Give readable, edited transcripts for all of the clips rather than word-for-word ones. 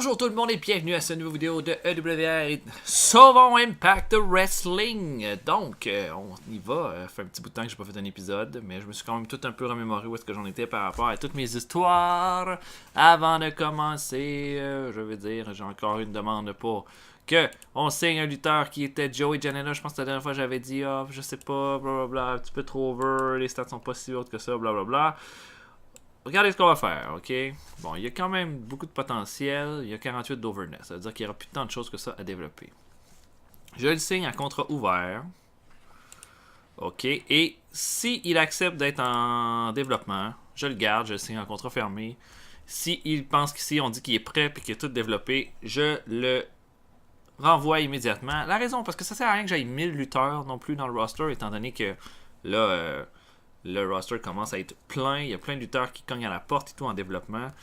Bonjour tout le monde et bienvenue à cette nouvelle vidéo de EWR Sauvons Impact Wrestling. Donc, on y va. Ça fait un petit bout de temps que j'ai pas fait un épisode, mais je me suis quand même tout un peu remémoré où est-ce que j'en étais par rapport à toutes mes histoires. Avant de commencer, je veux dire, j'ai encore une demande pour que on signe un lutteur qui était Joey Janela. Je pense que la dernière fois j'avais dit, je sais pas, blablabla, un petit peu trop over, les stats sont pas si hautes que ça, blablabla. Regardez ce qu'on va faire, ok? Bon, il y a quand même beaucoup de potentiel. Il y a 48 d'overness. Ça veut dire qu'il n'y aura plus tant de choses que ça à développer. Je le signe à contrat ouvert. Ok? Et s'il accepte d'être en développement, je le garde, je le signe en contrat fermé. S'il pense qu'ici on dit qu'il est prêt et qu'il est tout développé, je le renvoie immédiatement. La raison, parce que ça sert à rien que j'aille 1000 lutteurs non plus dans le roster, étant donné que là, le roster commence à être plein. Il y a plein de lutteurs qui cognent à la porte et tout en développement. Ça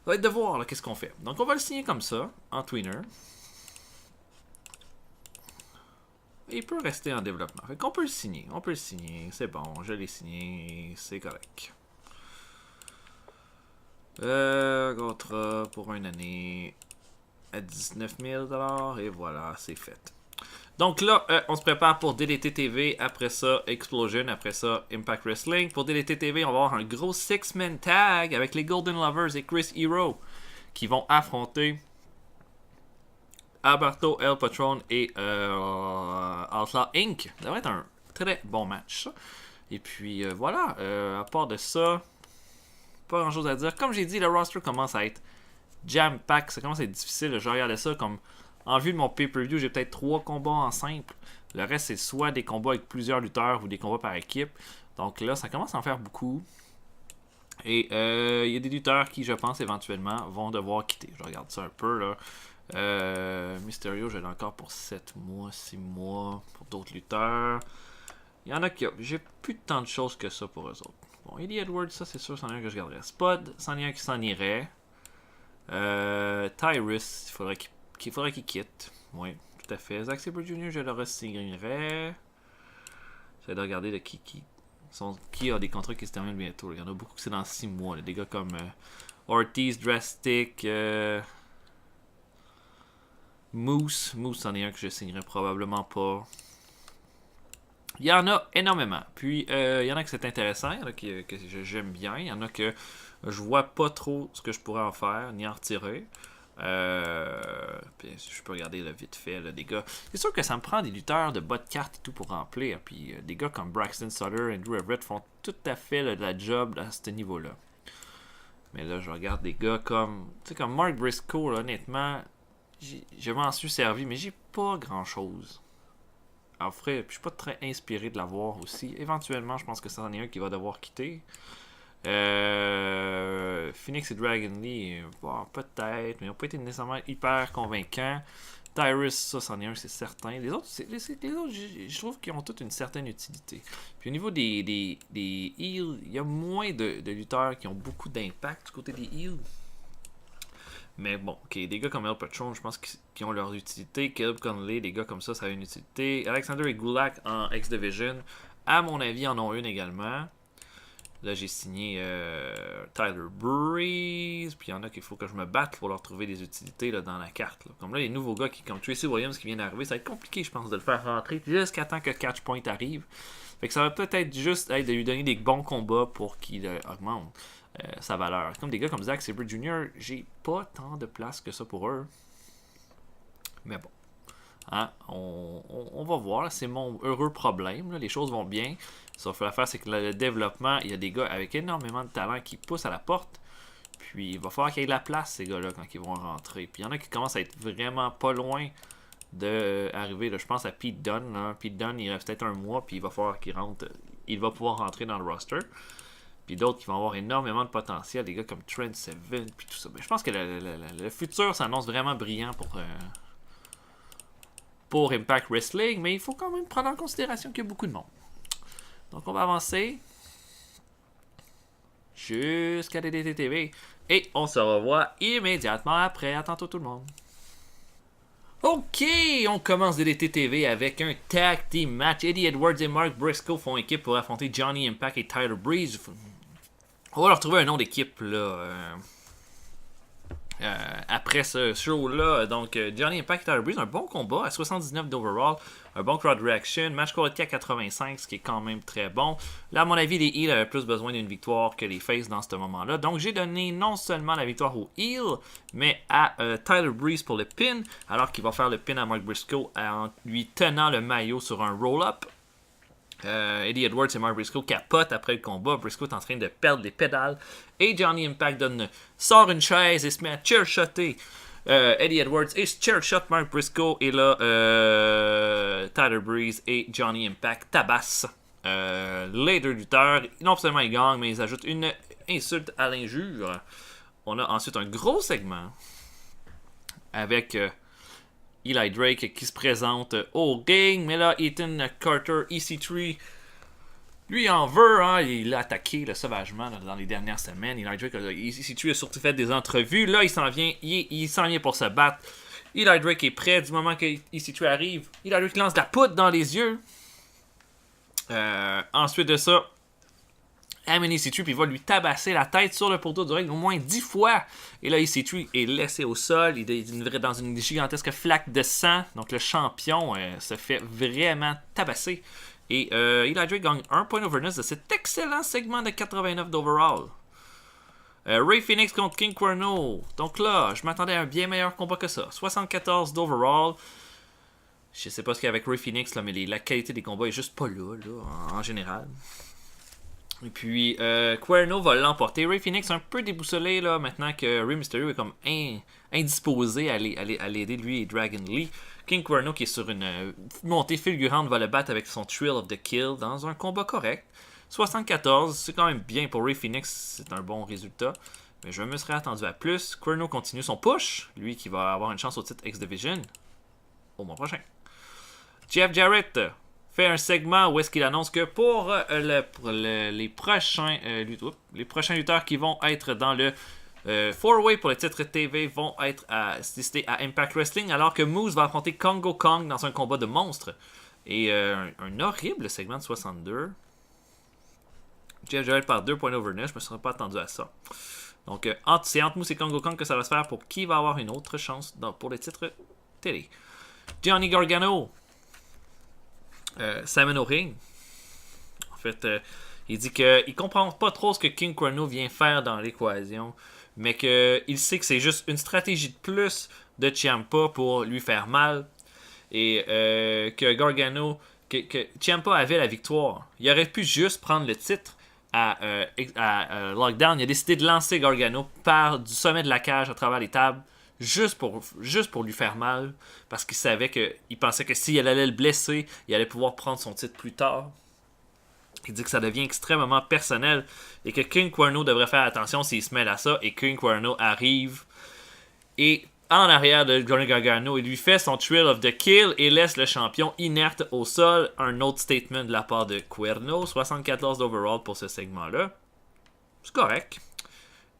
va être de voir là, qu'est-ce qu'on fait. Donc on va le signer comme ça, en tweener. Et il peut rester en développement. Fait qu'on peut le signer. On peut le signer. C'est bon, je l'ai signé. C'est correct. Contrat pour une année à 19 000 $. Et voilà, c'est fait. Donc là, on se prépare pour DDT TV, après ça Explosion, après ça Impact Wrestling. Pour DDT TV, on va avoir un gros 6-man tag avec les Golden Lovers et Chris Hero qui vont affronter Alberto El Patron et Outlaw Inc. Ça va être un très bon match, ça. Et puis voilà, à part de ça, pas grand chose à dire. Comme j'ai dit, le roster commence à être jam-pack, ça commence à être difficile. Je regardais ça comme... En vue de mon pay-per-view, j'ai peut-être 3 combats en simple. Le reste, c'est soit des combats avec plusieurs lutteurs ou des combats par équipe. Donc là, ça commence à en faire beaucoup. Et il y a des lutteurs qui, je pense, éventuellement, vont devoir quitter. Je regarde ça un peu, là. Mysterio, je l'ai encore pour 7 mois, 6 mois. Pour d'autres lutteurs. Il y en a qui... J'ai plus tant de choses que ça pour eux autres. Bon, Eddie Edwards, ça, c'est sûr, c'en est un que je garderais. Spud, c'en est un qui s'en irait. Tyrus, il faudrait qu'il quitte. Oui, tout à fait. Zack Sabre Jr., je le re-signerais. J'essaie de regarder de qui a des contrats qui se terminent bientôt. Il y en a beaucoup qui c'est dans 6 mois. Là. Des gars comme Ortiz, Drastic, Moose. Moose, c'en est un que je signerais probablement pas. Il y en a énormément. Puis, il y en a que c'est intéressant. Il y en a que j'aime bien. Il y en a que je vois pas trop ce que je pourrais en faire, ni en retirer. Puis je peux regarder là, vite fait là, des gars. C'est sûr que ça me prend des lutteurs de bas de carte et tout pour remplir. Puis des gars comme Braxton Sutter et Andrew Everett font tout à fait là, de la job à ce niveau-là. Mais là, je regarde des gars comme. Tu sais, comme Mark Briscoe, là, honnêtement, je m'en suis servi, mais j'ai pas grand-chose. Alors, puis je suis pas très inspiré de l'avoir aussi. Éventuellement, je pense que c'en est un qui va devoir quitter. Phoenix et Dragon Lee, bon, peut-être, mais ils n'ont pas été nécessairement hyper convaincants. Tyrus, ça, c'en est un, c'est certain. Les autres, je trouve qu'ils ont toutes une certaine utilité. Puis au niveau des heals, il y a moins de lutteurs qui ont beaucoup d'impact du côté des heals. Mais bon, ok, des gars comme El Patron, je pense qu'ils ont leur utilité. Caleb Conley, des gars comme ça a une utilité. Alexander et Gulak en X-Division, à mon avis, en ont une également. Là, j'ai signé Tyler Breeze. Puis il y en a qu'il faut que je me batte pour leur trouver des utilités là, dans la carte. Là. Comme là, les nouveaux gars comme Tracy Williams qui viennent d'arriver, ça va être compliqué, je pense, de le faire rentrer jusqu'à temps que Catchpoint arrive. Fait que ça va peut-être juste être de lui donner des bons combats pour qu'il augmente sa valeur. Comme des gars comme Zack Sabre Jr., j'ai pas tant de place que ça pour eux. Mais bon. Hein, on va voir, c'est mon heureux problème, là. Les choses vont bien, sauf que l'affaire c'est que le développement, il y a des gars avec énormément de talent qui poussent à la porte, puis il va falloir qu'il y ait de la place ces gars-là quand ils vont rentrer, puis il y en a qui commencent à être vraiment pas loin d'arriver, je pense à Pete Dunne, là. Pete Dunne il reste peut-être un mois, puis il va falloir qu'il rentre, il va pouvoir rentrer dans le roster, puis d'autres qui vont avoir énormément de potentiel, des gars comme Trent Seven, puis tout ça. Mais je pense que le futur s'annonce vraiment brillant pour Impact Wrestling, mais il faut quand même prendre en considération qu'il y a beaucoup de monde. Donc on va avancer jusqu'à DDT TV et on se revoit immédiatement après. À tantôt tout le monde. Ok, on commence DDT TV avec un tag team match. Eddie Edwards et Mark Briscoe font équipe pour affronter Johnny Impact et Tyler Breeze. On va leur trouver un nom d'équipe là. après ce show-là. Donc, Johnny Impact et Tyler Breeze, un bon combat à 79 d'overall, un bon crowd reaction, match quality à 85, ce qui est quand même très bon. Là, à mon avis, les Heels avaient plus besoin d'une victoire que les Faces dans ce moment-là. Donc, j'ai donné non seulement la victoire aux Heels, mais à Tyler Breeze pour le pin, alors qu'il va faire le pin à Mark Briscoe en lui tenant le maillot sur un roll-up. Eddie Edwards et Mark Briscoe capotent après le combat. Briscoe est en train de perdre les pédales. Et Johnny Impact sort une chaise et se met à chair-shotter Eddie Edwards et chair-shot Mark Briscoe. Et là, Tyler Breeze et Johnny Impact tabassent les deux lutteurs. Non seulement ils gagnent, mais ils ajoutent une insulte à l'injure. On a ensuite un gros segment avec Eli Drake qui se présente au ring, mais là, Ethan Carter, EC3, lui en veut, hein, il l'a attaqué là, sauvagement dans les dernières semaines. Eli Drake, EC3 a surtout fait des entrevues, là, il s'en vient pour se battre. Eli Drake est prêt, du moment que EC3 arrive, Eli Drake lance de la poudre dans les yeux. Ensuite de ça, amène EC3 puis il va lui tabasser la tête sur le poteau du ring au moins 10 fois. Et là, EC3 est laissé au sol. Il est dans une gigantesque flaque de sang. Donc le champion se fait vraiment tabasser. Et Eli Drake gagne 1 point overness de cet excellent segment de 89 d'overall. Ray Phoenix contre King Cuerno. Donc là, je m'attendais à un bien meilleur combat que ça. 74 d'overall. Je sais pas ce qu'il y a avec Ray Phoenix, là, mais la qualité des combats est juste pas là en général. Et puis, Cuerno va l'emporter. Ray Phoenix est un peu déboussolé là, maintenant que Rey Mysterio est comme indisposé à l'aider, lui et Dragon Lee. King Cuerno, qui est sur une montée fulgurante, va le battre avec son Thrill of the Kill dans un combat correct. 74, c'est quand même bien pour Ray Phoenix, c'est un bon résultat. Mais je me serais attendu à plus. Cuerno continue son push, lui qui va avoir une chance au titre X-Division au mois prochain. Jeff Jarrett fait un segment où est-ce qu'il annonce que pour les prochains lutteurs qui vont être dans le 4-way pour le titre TV vont être assistés à Impact Wrestling, alors que Moose va affronter Kongo Kong dans un combat de monstres. Et un horrible segment de 62. Jeff Jarrett par 2 points d'overness, je me serais pas attendu à ça. Donc c'est entre Moose et Kongo Kong que ça va se faire pour qui va avoir une autre chance pour le titre télé. Johnny Gargano s'amène au ring. En fait, il dit qu'il comprend pas trop ce que King Cuerno vient faire dans l'équation, mais qu'il sait que c'est juste une stratégie de plus de Ciampa pour lui faire mal. Et que Gargano, que Ciampa avait la victoire. Il aurait pu juste prendre le titre à Lockdown. Il a décidé de lancer Gargano du sommet de la cage à travers les tables. Juste pour lui faire mal, parce qu'il pensait que s'il allait le blesser, il allait pouvoir prendre son titre plus tard. Il dit que ça devient extrêmement personnel et que King Cuerno devrait faire attention s'il se mêle à ça. Et King Cuerno arrive et en arrière de Johnny Gargano, il lui fait son Thrill of the Kill et laisse le champion inerte au sol. Un autre statement de la part de Cuerno. 74 d'overall pour ce segment-là. C'est correct.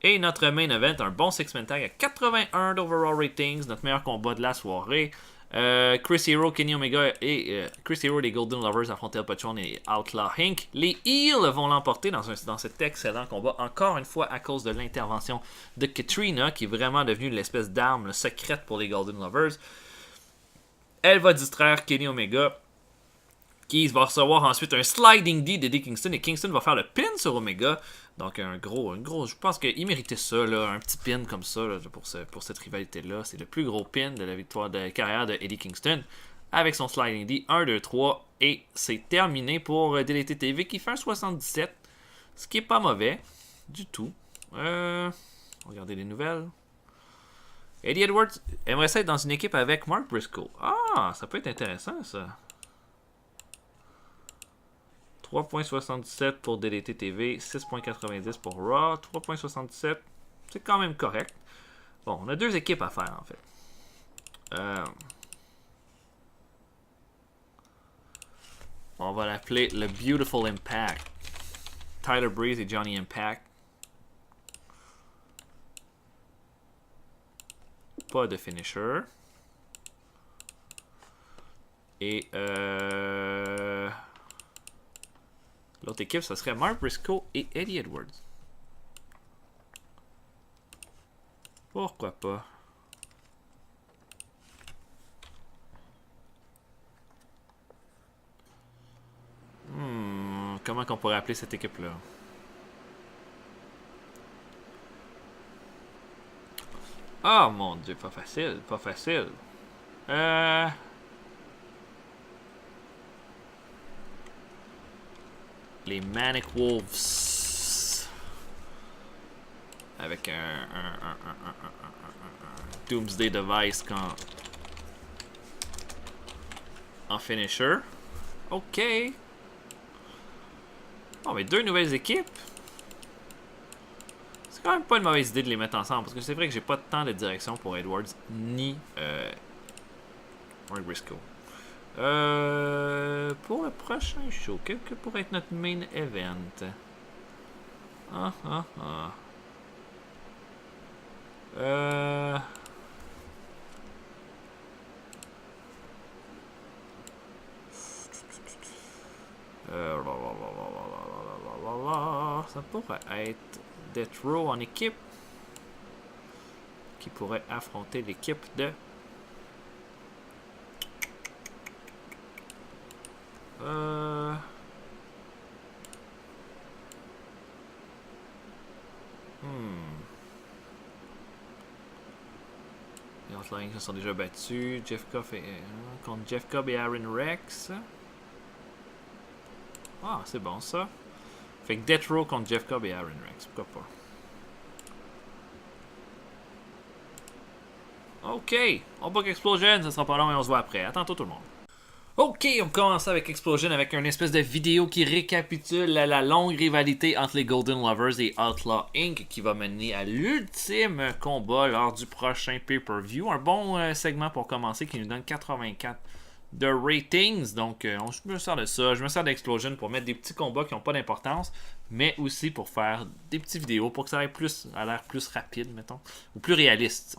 Et notre main event, un bon six-man tag à 81 d'overall ratings, notre meilleur combat de la soirée. Chris Hero, Kenny Omega et Chris Hero des Golden Lovers affrontent El Patron et Outlaw Inc. Les Heels vont l'emporter dans cet excellent combat, encore une fois à cause de l'intervention de Katrina, qui est vraiment devenue l'espèce d'arme secrète pour les Golden Lovers. Elle va distraire Kenny Omega, qui va recevoir ensuite un sliding D d'Eddie Kingston, et Kingston va faire le pin sur Omega. Donc un gros, je pense qu'il méritait ça, là, un petit pin comme ça là, pour cette rivalité-là. C'est le plus gros pin de la victoire de carrière de Eddie Kingston avec son sliding D 1, 2, 3. Et c'est terminé pour DLT TV qui fait un 77, ce qui est pas mauvais du tout. Regardez les nouvelles. Eddie Edwards aimerait ça être dans une équipe avec Mark Briscoe. Ah, ça peut être intéressant ça. 3.77 pour DLT TV, 6.90 pour Raw, 3.77, c'est quand même correct. Bon, on a deux équipes à faire en fait. On va l'appeler le Beautiful Impact. Tyler Breeze et Johnny Impact. Pas de finisher. Et l'autre équipe, ce serait Mark Briscoe et Eddie Edwards. Pourquoi pas? Comment qu'on pourrait appeler cette équipe-là? Oh mon dieu, pas facile, pas facile. Les Manic Wolves. Avec un Doomsday Device en finisher. Ok. Bon, mais deux nouvelles équipes. C'est quand même pas une mauvaise idée de les mettre ensemble. Parce que c'est vrai que j'ai pas tant de direction pour Edwards ni Mark Briscoe. Pour le prochain show, quel que pourrait être notre main event? Ça pourrait être Death Row en équipe qui pourrait affronter l'équipe de Les Outlying se sont déjà battus. Contre Jeff Cobb et Aaron Rex. Ah, c'est bon ça. Fait que Death Row contre Jeff Cobb et Aaron Rex. Pourquoi pas? Ok. On book Explosion. Ça sera pas long et on se voit après. À tantôt tout le monde. Ok, on commence avec Explosion avec une espèce de vidéo qui récapitule la longue rivalité entre les Golden Lovers et Outlaw Inc. qui va mener à l'ultime combat lors du prochain pay-per-view. Un bon segment pour commencer qui nous donne 84 de ratings. Donc, je me sers de ça. Je me sers d'Explosion pour mettre des petits combats qui n'ont pas d'importance, mais aussi pour faire des petites vidéos pour que ça ait l'air plus rapide, mettons, ou plus réaliste.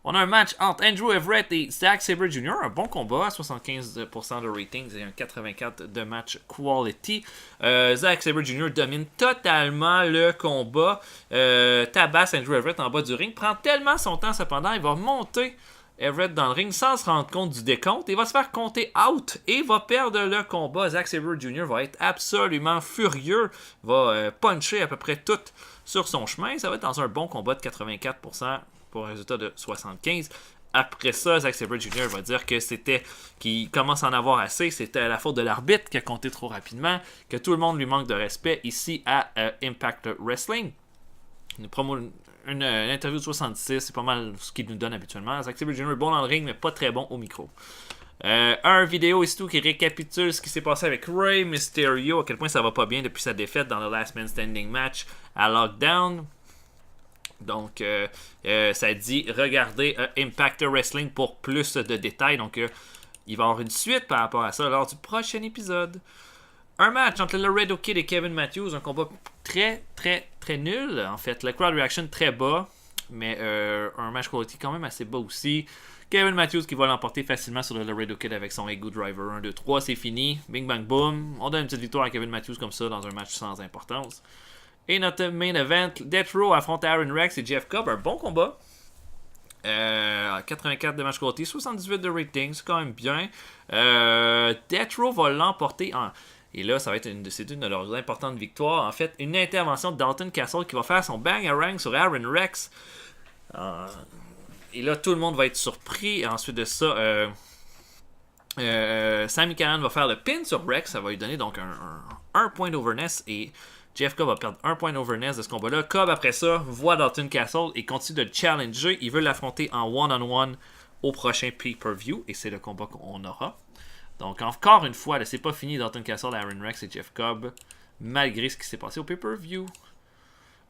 On a un match entre Andrew Everett et Zack Sabre Jr. Un bon combat à 75% de ratings et un 84% de match quality. Zack Sabre Jr. domine totalement le combat. Tabasse Andrew Everett en bas du ring. Prend tellement son temps cependant. Il va monter Everett dans le ring sans se rendre compte du décompte. Il va se faire compter out et va perdre le combat. Zack Sabre Jr. va être absolument furieux. Va puncher à peu près tout sur son chemin. Ça va être dans un bon combat de 84%. Pour un résultat de 75. Après ça, Zack Sabre Jr. va dire que qu'il commence à en avoir assez, c'était la faute de l'arbitre qui a compté trop rapidement, que tout le monde lui manque de respect ici à Impact Wrestling. Une interview de 66, c'est pas mal ce qu'il nous donne habituellement. Zack Sabre Jr. est bon dans le ring, mais pas très bon au micro. Un vidéo ici qui récapitule ce qui s'est passé avec Rey Mysterio, à quel point ça va pas bien depuis sa défaite dans le Last Man Standing match à Lockdown. Donc, ça dit regardez Impact Wrestling pour plus de détails. Donc, il va y avoir une suite par rapport à ça lors du prochain épisode. Un match entre le Laredo Kid et Kevin Matthews. Un combat très, très, très nul. En fait, le crowd reaction très bas. Mais un match quality quand même assez bas aussi. Kevin Matthews qui va l'emporter facilement sur le Laredo Kid avec son Ego Driver 1, 2, 3. C'est fini. Bing, bang, boom. On donne une petite victoire à Kevin Matthews comme ça dans un match sans importance. Et notre main event, Death Row affronte Aaron Rex et Jeff Cobb. Un bon combat. 84 de match quality, 78 de rating, c'est quand même bien. Death Row va l'emporter Et là, ça va être une de leurs importantes victoires. En fait, une intervention de Dalton Castle qui va faire son bang-a-rang sur Aaron Rex. Et là, tout le monde va être surpris. Et ensuite de ça, Sami Callihan va faire le pin sur Rex. Ça va lui donner donc un point d'overness. Et Jeff Cobb va perdre un point d'overness de ce combat-là. Cobb, après ça, voit Dalton Castle et continue de le challenger. Il veut l'affronter en one-on-one au prochain pay-per-view. Et c'est le combat qu'on aura. Donc, encore une fois, là, c'est pas fini Dalton Castle, Aaron Rex et Jeff Cobb, malgré ce qui s'est passé au pay-per-view.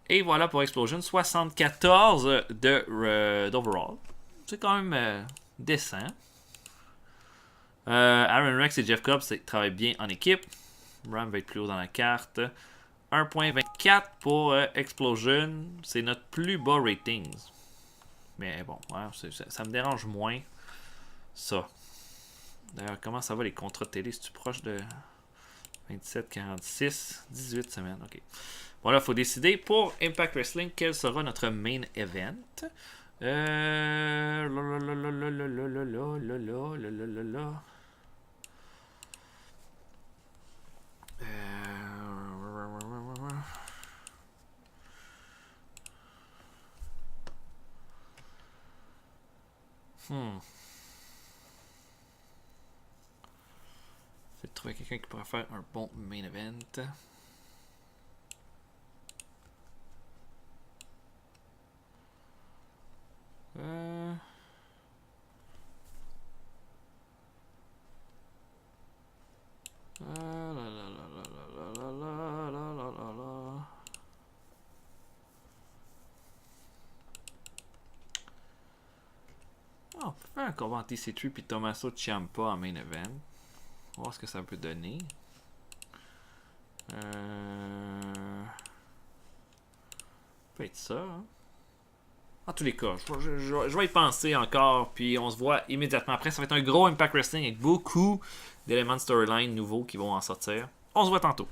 Et voilà pour Explosion, 74 d'overall. C'est quand même décent. Aaron Rex et Jeff Cobb travaillent bien en équipe. Ram va être plus haut dans la carte. 1.24 pour Explosion. C'est notre plus bas ratings. Mais bon, ouais, ça me dérange moins. Ça. D'ailleurs, comment ça va les contrats de télé? C'est-tu proche de 27, 46, 18 semaines? Ok. Bon, là, il faut décider pour Impact Wrestling quel sera notre main event. C'est de trouver quelqu'un qui pourrait faire un bon main event. On peut faire un combat entre TC3 puis Tommaso Ciampa en main event. On va voir ce que ça peut donner. Peut être ça. Hein? En tous les cas, je vais y penser encore. Puis on se voit immédiatement après. Ça va être un gros Impact Wrestling avec beaucoup d'éléments de storyline nouveaux qui vont en sortir. On se voit tantôt.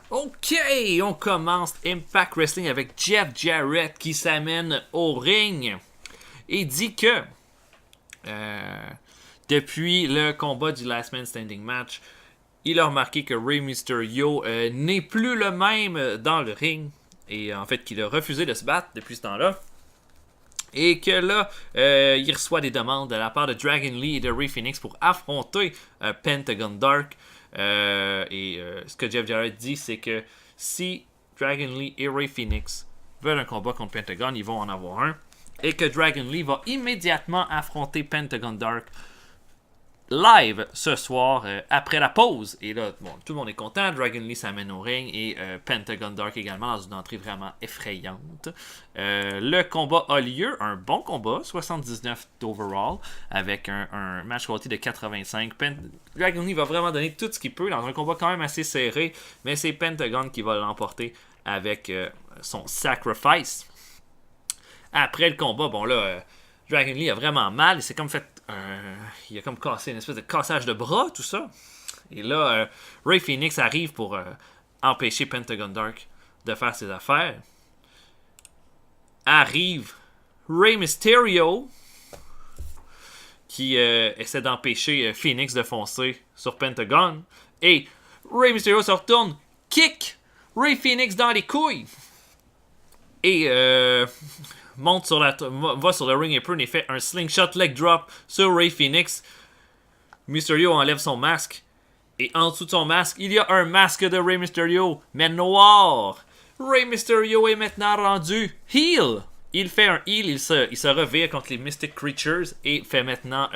Ok, on commence Impact Wrestling avec Jeff Jarrett qui s'amène au ring et dit que depuis le combat du Last Man Standing match, il a remarqué que Rey Mysterio n'est plus le même dans le ring et en fait qu'il a refusé de se battre depuis ce temps-là. Et que là, il reçoit des demandes de la part de Dragon Lee et de Rey Fénix pour affronter Pentagon Dark. Ce que Jeff Jarrett dit, c'est que si Dragon Lee et Rey Fénix veulent un combat contre Pentagon, ils vont en avoir un. Et que Dragon Lee va immédiatement affronter Pentagon Dark live ce soir après la pause. Et là, bon, tout le monde est content. Dragon Lee s'amène au ring et Pentagon Dark également dans une entrée vraiment effrayante. Le combat a lieu, un bon combat, 79 d'overall, avec un match quality de 85. Dragon Lee va vraiment donner tout ce qu'il peut dans un combat quand même assez serré, mais c'est Pentagon qui va l'emporter avec son sacrifice. Après le combat, bon là, Dragon Lee a vraiment mal. Il s'est comme fait. Il a comme cassé une espèce de cassage de bras, tout ça. Et là, Rey Fénix arrive pour empêcher Pentagon Dark de faire ses affaires. Arrive Rey Mysterio qui essaie d'empêcher Fénix de foncer sur Pentagon. Et Rey Mysterio se retourne, kick Rey Fénix dans les couilles. Et monte sur va sur le ring apron et fait un slingshot leg drop sur Rey Fénix. Mysterio enlève son masque. Et en dessous de son masque, il y a un masque de Rey Mysterio, mais noir. Rey Mysterio est maintenant rendu heel. Il fait un heel, il se revire contre les Mystic Creatures et fait maintenant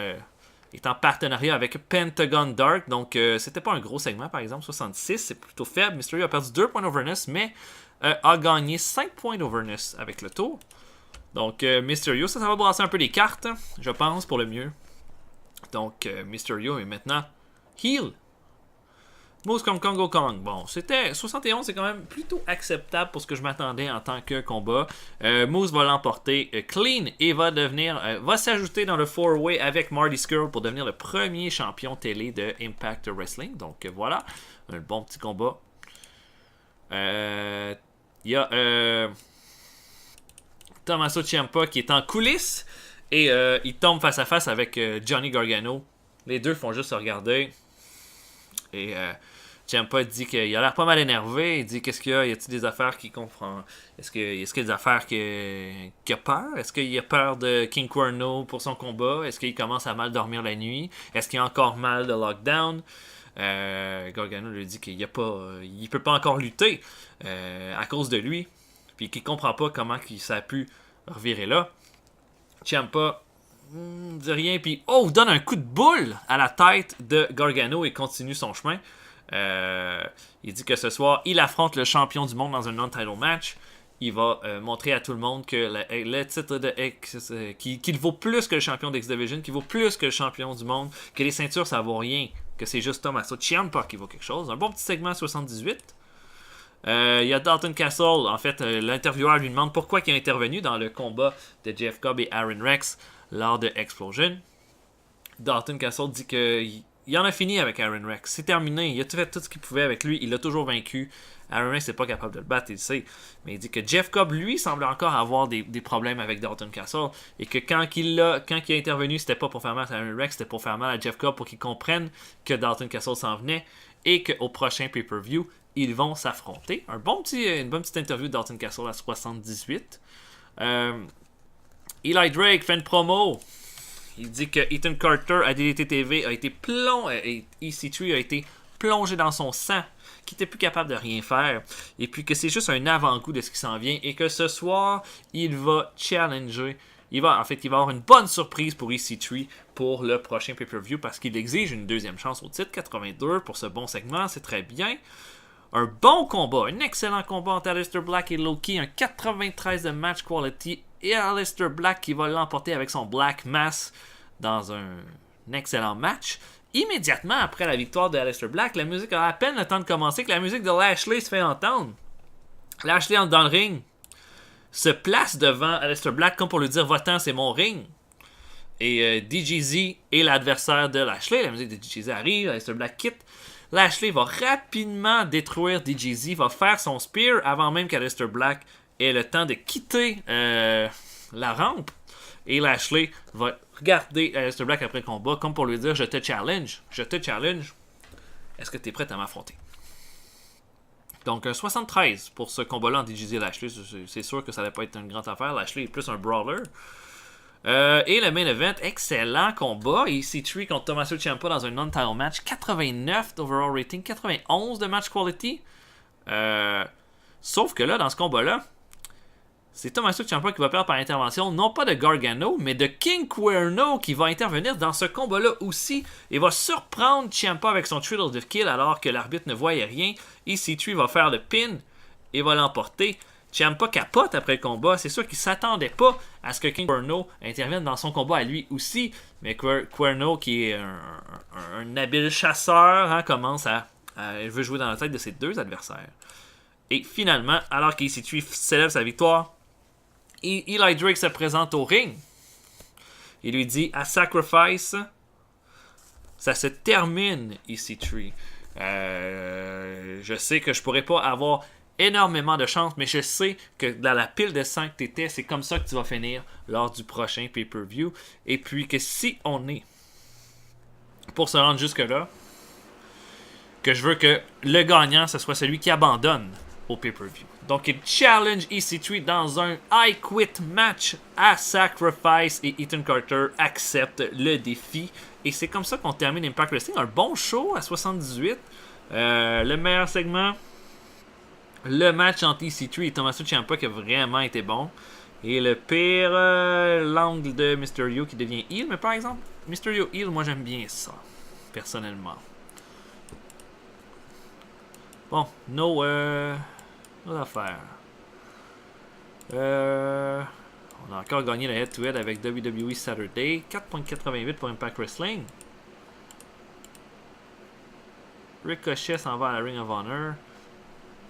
est en partenariat avec Pentagon Dark. Donc c'était pas un gros segment par exemple, 66, c'est plutôt faible. Mysterio a perdu 2 points d'overness, mais a gagné 5 points d'overness avec le tour. Donc Mysterio, ça va brasser un peu les cartes, je pense, pour le mieux. Donc Mysterio est maintenant heel. Moose comme Congo Kong. Bon, c'était 71, c'est quand même plutôt acceptable pour ce que je m'attendais en tant que combat. Moose va l'emporter clean et va s'ajouter dans le 4-way avec Marty Scurll pour devenir le premier champion télé de Impact Wrestling. Donc voilà, un bon petit combat. Il y a Tommaso Ciampa qui est en coulisses et il tombe face à face avec Johnny Gargano. Les deux font juste se regarder. Et Ciampa dit qu'il a l'air pas mal énervé. Il dit qu'est-ce qu'il y a? Y a-t-il des affaires qu'il comprend? Est-ce qu'il y a des affaires qu'il a peur? Est-ce qu'il a peur de King Cuerno pour son combat? Est-ce qu'il commence à mal dormir la nuit? Est-ce qu'il a encore mal de lockdown? Gargano lui dit qu'il il peut pas encore lutter à cause de lui. Puis qu'il comprend pas comment ça a pu revirer là. Ciampa dit rien, puis donne un coup de boule à la tête de Gargano et continue son chemin. Il dit que ce soir, il affronte le champion du monde dans un non-title match. Il va montrer à tout le monde que le titre de X, qu'il vaut plus que le champion d'X-Division, qu'il vaut plus que le champion du monde, que les ceintures ça vaut rien, que c'est juste Tommaso Ciampa qui vaut quelque chose. Un bon petit segment 78. Il y a Dalton Castle, en fait, l'intervieweur lui demande pourquoi il a intervenu dans le combat de Jeff Cobb et Aaron Rex lors de Explosion. Dalton Castle dit que il en a fini avec Aaron Rex. C'est terminé. Il a fait tout ce qu'il pouvait avec lui. Il l'a toujours vaincu. Aaron Rex n'est pas capable de le battre, il le sait. Mais il dit que Jeff Cobb, lui, semble encore avoir des problèmes avec Dalton Castle. Et que quand il a intervenu, c'était pas pour faire mal à Aaron Rex, c'était pour faire mal à Jeff Cobb pour qu'il comprenne que Dalton Castle s'en venait. Et qu'au prochain pay-per-view, ils vont s'affronter. Une bonne petite interview de Dalton Castle à 78. Eli Drake fait une promo. Il dit que Ethan Carter à DDT TV a été EC3 a été plongé dans son sang, qu'il n'était plus capable de rien faire, et puis que c'est juste un avant-goût de ce qui s'en vient, et que ce soir, il va challenger. Il va avoir une bonne surprise pour EC3 pour le prochain pay-per-view, parce qu'il exige une deuxième chance au titre 82 pour ce bon segment, c'est très bien. Un bon combat, un excellent combat entre Aleister Black et Low-Ki, un 93 de match quality, et Aleister Black qui va l'emporter avec son Black Mass dans un excellent match. Immédiatement après la victoire de Aleister Black, la musique a à peine le temps de commencer que la musique de Lashley se fait entendre. Lashley entre dans le ring, se place devant Aleister Black comme pour lui dire « Va-t'en, c'est mon ring ». Et DJZ est l'adversaire de Lashley. La musique de DJZ arrive, Aleister Black quitte. Lashley va rapidement détruire DJZ, va faire son spear avant même qu'Aleister Black ait le temps de quitter la rampe. Et Lashley va regarder Aleister Black après le combat comme pour lui dire « Je te challenge. Est-ce que tu es prêt à m'affronter? » Donc, un 73 pour ce combat-là en DJZ et Lashley. C'est sûr que ça n'allait pas être une grande affaire. Lashley est plus un brawler. Et le main event, excellent combat. EC3 contre Tommaso Ciampa dans un non-title match. 89 d'overall rating, 91 de match quality. Sauf que là, dans ce combat-là, c'est Tommaso Ciampa qui va perdre par intervention, non pas de Gargano, mais de King Cuerno qui va intervenir dans ce combat-là aussi et va surprendre Ciampa avec son Triple de Kill alors que l'arbitre ne voyait rien. EC3 va faire le pin et va l'emporter. Ciampa capote après le combat. C'est sûr qu'il ne s'attendait pas à ce que King Cuerno intervienne dans son combat à lui aussi. Mais Cuerno, qui est un habile chasseur, commence il veut jouer dans la tête de ses deux adversaires. Et finalement, alors qu'EC3 célèbre sa victoire, Eli Drake se présente au ring. Il lui dit à Sacrifice, ça se termine EC3. Je sais que je pourrais pas avoir énormément de chance, mais je sais que dans la pile de 5 que t'étais, c'est comme ça que tu vas finir lors du prochain pay-per-view. Et puis que si on est pour se rendre jusque-là, que je veux que le gagnant, ce soit celui qui abandonne au pay-per-view. Donc, il challenge EC3 dans un I Quit match à Sacrifice et Ethan Carter accepte le défi. Et c'est comme ça qu'on termine Impact Wrestling. Un bon show à 78. Le meilleur segment, le match entre EC3 et Tommaso Ciampa qui a vraiment été bon. Et le pire, l'angle de Mysterio qui devient heel. Mais par exemple, Mysterio heel, moi j'aime bien ça, personnellement. Bon, nos affaires. On a encore gagné le head-to-head avec WWE Saturday. 4.88 pour Impact Wrestling. Ricochet s'en va à la Ring of Honor.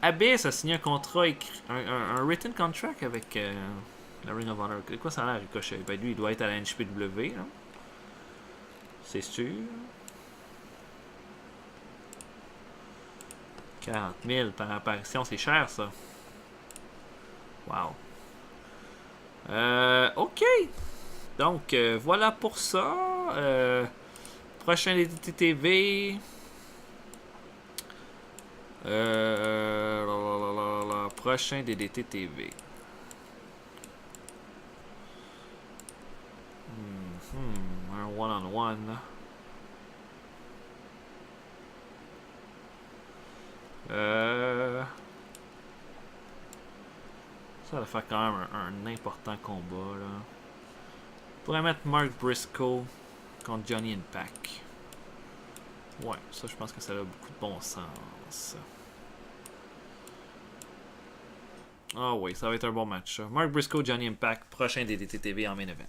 Abyss a signé un contrat, un written contract avec la Ring of Honor. Quoi ça a l'air, Ricochet? Ben lui, il doit être à la NJPW. Hein? C'est sûr. 40 000 par apparition, c'est cher ça. Wow. Ok. Donc, voilà pour ça. Prochain DDT TV. Prochain DDT TV. Un one-on-one. Ça va faire quand même un important combat là. On pourrait mettre Mark Briscoe contre Johnny Impact. Ouais, ça je pense que ça a beaucoup de bon sens. Ah oui, ça va être un bon match. Mark Briscoe, Johnny Impact, prochain DDT TV en main event.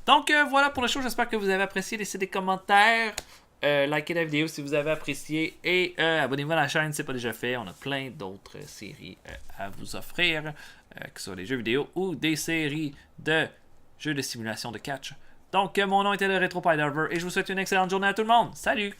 Donc voilà pour le show, j'espère que vous avez apprécié. Laissez des commentaires. Likez la vidéo si vous avez apprécié et abonnez-vous à la chaîne si ce n'est pas déjà fait. On a plein d'autres séries à vous offrir, que ce soit des jeux vidéo ou des séries de jeux de simulation de catch Donc, mon nom était le RetroPiDiver et je vous souhaite une excellente journée à tout le monde. Salut!